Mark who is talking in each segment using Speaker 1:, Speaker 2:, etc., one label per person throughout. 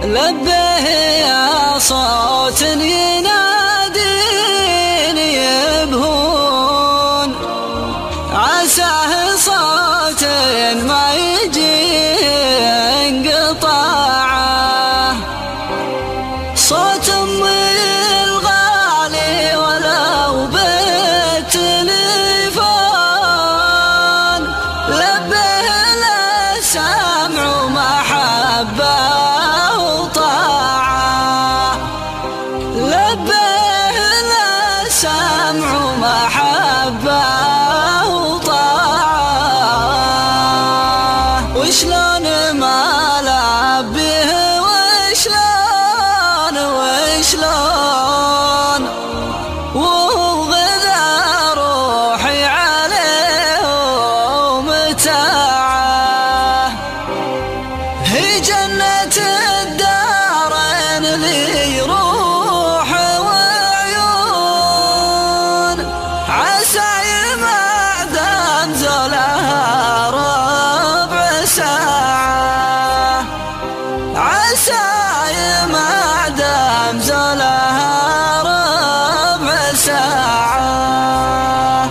Speaker 1: لبه يا صوت يناديني يبهون، عساه صوت ما يجي انقطاعه، صوت أمي الغالي ولو بالتليفون، لبه له سمع ومحبة وطاعة، لبه له سمع ومحبة وطاعة، وشلون ما لبيه وشلون وهو غذا روحي عليه ومتاعه، هي جنة الدارين لي روح وعيون، عسى يمع دام زولها ربع ساعة، عسى يمع دام زولها ربع ساعة،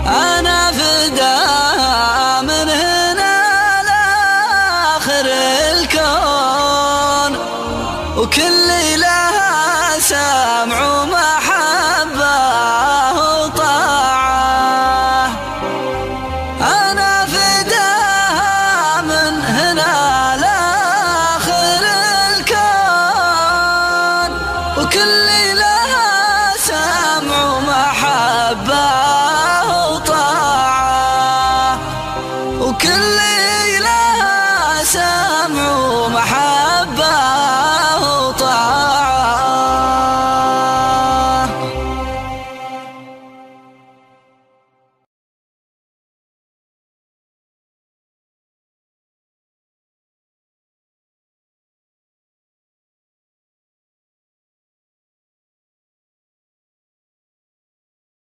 Speaker 1: أنا فداها من هنا لآخر الكون، وكل لها سمع ومحبة وطاعة، أنا فداها من هنا لآخر الكون، وكل لها سمع ومحبة وطاعة، وكل لها سمع